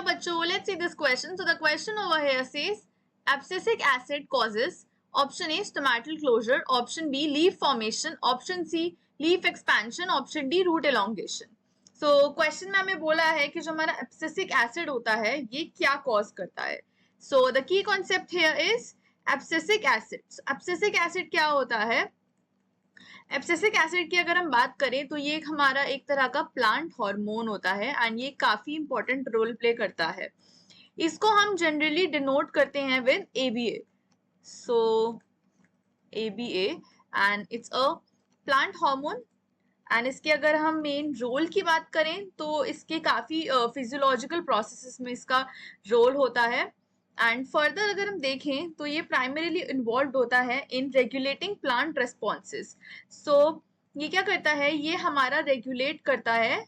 बच्चों, let's see this question. So the question over here says abscisic acid causes option A stomatal closure, option B leaf formation, option C leaf expansion, option D root elongation. So question में हमें बोला है कि जो हमारा abscisic acid होता है ये क्या cause करता है. So the key concept here is abscisic acid. So abscisic acid क्या होता है? एब्सिसिक एसिड की अगर हम बात करें तो ये हमारा एक तरह का प्लांट हार्मोन होता है एंड ये काफी इंपॉर्टेंट रोल प्ले करता है. इसको हम जनरली डिनोट करते हैं with ABA. So ABA and it's a plant hormone and इसके अगर हम मेन रोल की बात करें तो इसके काफी फिजियोलॉजिकल प्रोसेसेस में इसका रोल होता है. एंड फर्दर अगर हम देखें तो ये प्राइमरीली इन्वॉल्व होता है इन रेगुलेटिंग प्लांट रेस्पॉन्सेज. सो ये क्या करता है, ये हमारा रेगुलेट करता है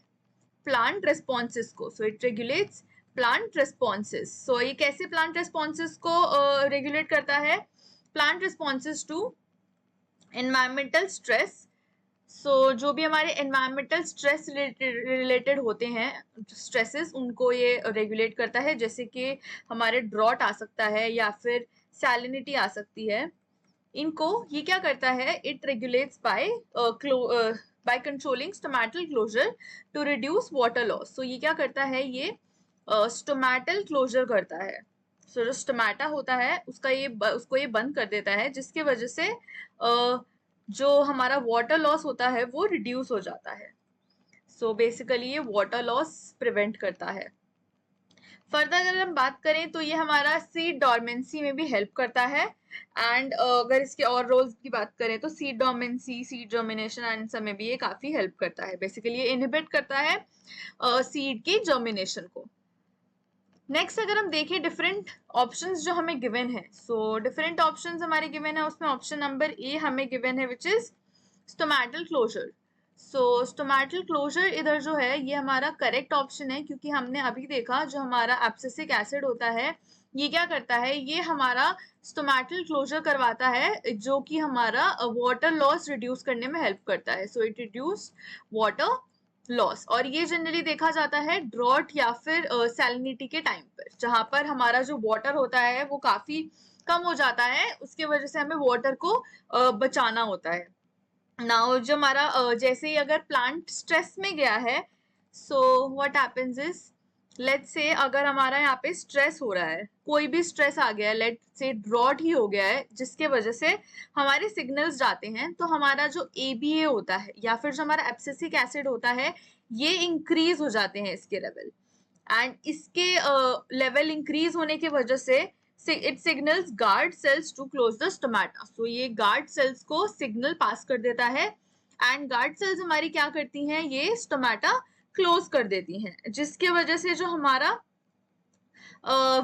प्लांट रेस्पॉन्सेज को. So it regulates plant responses. So ये कैसे प्लांट रेस्पॉन्सेज को रेगुलेट करता है? Plant responses to environmental stress. So जो भी हमारे एनवायरमेंटल स्ट्रेस रिलेटेड होते हैं स्ट्रेसेस, उनको ये रेगुलेट करता है. जैसे कि हमारे ड्रॉट आ सकता है या फिर सैलिनिटी आ सकती है. इनको ये क्या करता है, it regulates by controlling stomatal closure to reduce water loss. So ये क्या करता है, ये स्टोमेटल क्लोजर करता है. सो जो स्टोमेटा होता है उसको ये बंद कर देता है, जिसकी वजह से जो हमारा वाटर लॉस होता है वो रिड्यूस हो जाता है. सो बेसिकली ये वाटर लॉस प्रिवेंट करता है. फर्दर अगर हम बात करें तो ये हमारा सीड डॉर्मेंसी में भी हेल्प करता है. एंड अगर इसके और रोल्स की बात करें तो seed dormancy, seed germination and सब में भी ये काफी हेल्प करता है. बेसिकली ये इनहिबिट करता है सीड की जर्मिनेशन को. नेक्स्ट अगर हम देखें डिफरेंट ऑप्शंस जो हमें गिवन है, सो डिफरेंट ऑप्शंस हमारे गिवन है. उसमें ऑप्शन नंबर ए हमें गिवन है which is stomatal closure. So stomatal closure इधर जो है ये हमारा करेक्ट ऑप्शन है, क्योंकि हमने अभी देखा जो हमारा एब्सिसिक एसिड होता है ये क्या करता है, ये हमारा स्टोमेटल क्लोजर करवाता है जो कि हमारा वाटर लॉस रिड्यूस करने में हेल्प करता है. So it reduce water loss. और ये जनरली देखा जाता है ड्रॉट या फिर सैलिनिटी के टाइम पर, जहां पर हमारा जो वाटर होता है वो काफी कम हो जाता है, उसके वजह से हमें वाटर को बचाना होता है. नाउ जो हमारा जैसे ही अगर प्लांट स्ट्रेस में गया है, so what happens is, let's say अगर हमारा यहाँ पे स्ट्रेस हो रहा है, कोई भी स्ट्रेस आ गया है, लेट्स से ड्रॉट ही हो गया है, जिसके वजह से हमारे सिग्नल्स जाते हैं, तो हमारा जो ABA होता है या फिर जो हमारा एब्सिसिक एसिड होता है ये इंक्रीज हो जाते हैं इसके लेवल. एंड इसके लेवल इंक्रीज होने की वजह से it signals guard cells to close the stomata. So ये गार्ड सेल्स को सिग्नल पास कर देता है एंड गार्ड सेल्स हमारी क्या करती हैं, ये स्टोमेटा क्लोज कर देती हैं, जिसकी वजह से जो हमारा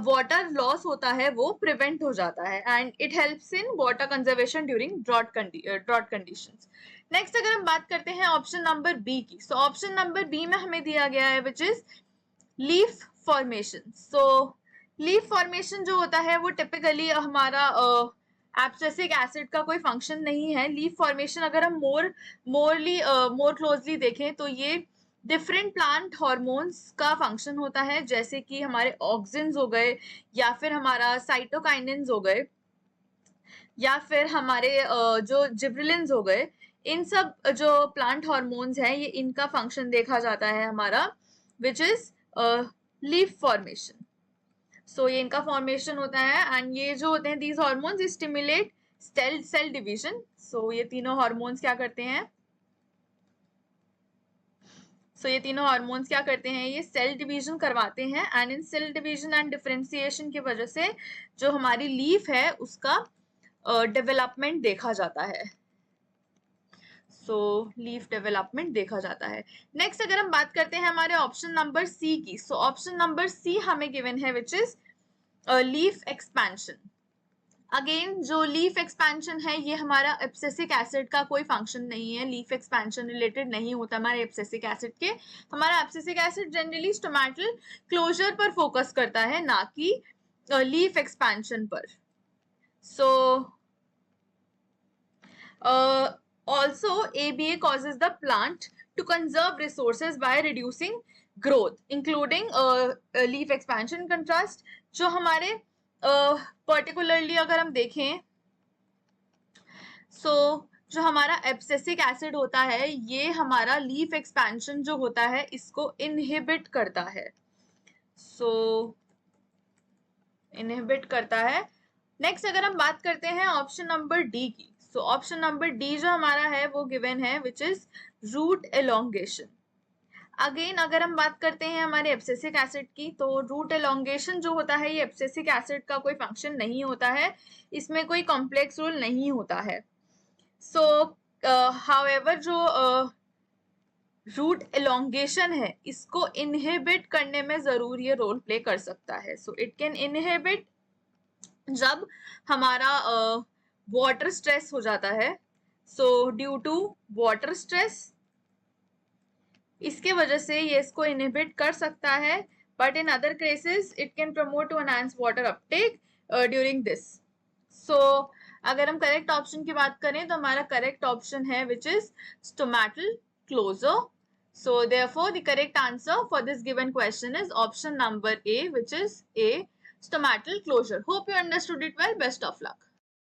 वाटर लॉस होता है वो प्रिवेंट हो जाता है and it helps in water conservation during drought conditions. Next अगर हम बात करते हैं ऑप्शन नंबर बी की, सो ऑप्शन नंबर बी में हमें दिया गया है which is leaf formation. So leaf formation जो होता है वो टिपिकली हमारा एब्सिसिक एसिड का कोई फंक्शन नहीं है. लीफ फॉर्मेशन अगर हम मोर क्लोजली देखें तो ये डिफरेंट प्लांट हॉर्मोन्स का फंक्शन होता है, जैसे कि हमारे ऑक्सिन्स हो गए या फिर हमारा साइटोकाइनिन्स हो गए या फिर हमारे जो जिब्रेलिन्स हो गए. इन सब जो प्लांट हॉर्मोन्स हैं ये इनका फंक्शन देखा जाता है हमारा विच इज लीफ फॉर्मेशन. सो ये इनका फॉर्मेशन होता है एंड ये जो होते हैं these hormones stimulate cell division. So ये तीनों हॉर्मोन्स क्या करते हैं, ये तीनों हार्मोन्स क्या करते हैं, ये सेल डिवीजन करवाते हैं and in cell division and differentiation की वजह से जो हमारी लीफ है उसका डेवलपमेंट देखा जाता है. सो लीफ डेवलपमेंट देखा जाता है. नेक्स्ट अगर हम बात करते हैं हमारे ऑप्शन नंबर सी की, सो ऑप्शन नंबर सी हमें गिवन है which is leaf expansion. Again जो लीफ एक्सपेंशन है ये हमारा एब्सिसिक एसिड का कोई फंक्शन नहीं है, लीफ एक्सपेंशन रिलेटेड नहीं होता हमारे एब्सिसिक एसिड के. हमारा abscisic acid generally stomatal closure पर फोकस करता है, ना कि लीफ एक्सपेंशन पर. So also ABA causes the plant to conserve resources by reducing growth including leaf expansion contrast. जो हमारे पर्टिकुलरली अगर हम देखें जो हमारा एब्सिसिक एसिड होता है ये हमारा लीफ एक्सपेंशन जो होता है इसको इनहिबिट करता है। इनहिबिट करता है। नेक्स्ट अगर हम बात करते हैं ऑप्शन नंबर डी की, ऑप्शन नंबर डी जो हमारा है वो गिवन है which is root elongation. Again अगर हम बात करते हैं हमारे एब्सिसिक एसिड की, तो रूट एलोंगेशन जो होता है ये एब्सिसिक एसिड का कोई फंक्शन नहीं होता है, इसमें कोई कॉम्प्लेक्स रूल नहीं होता है। हाउएवर जो रूट एलोंगेशन है इसको इनहिबिट करने में जरूर ये रोल प्ले कर सकता है। इट कैन इनहिबिट जब हमारा वाटर स्ट्रेस हो जाता है। ड्यू टू वाटर स्ट्रेस इसके वजह से ये इसको इनहिबिट कर सकता है, but in other cases it can promote to enhance water uptake during this. अगर हम करेक्ट ऑप्शन की बात करें तो हमारा करेक्ट ऑप्शन है which is stomatal closure. Therefore the correct answer for this given question is option number A, which is A, stomatal closure. Hope you understood it well. Best of luck.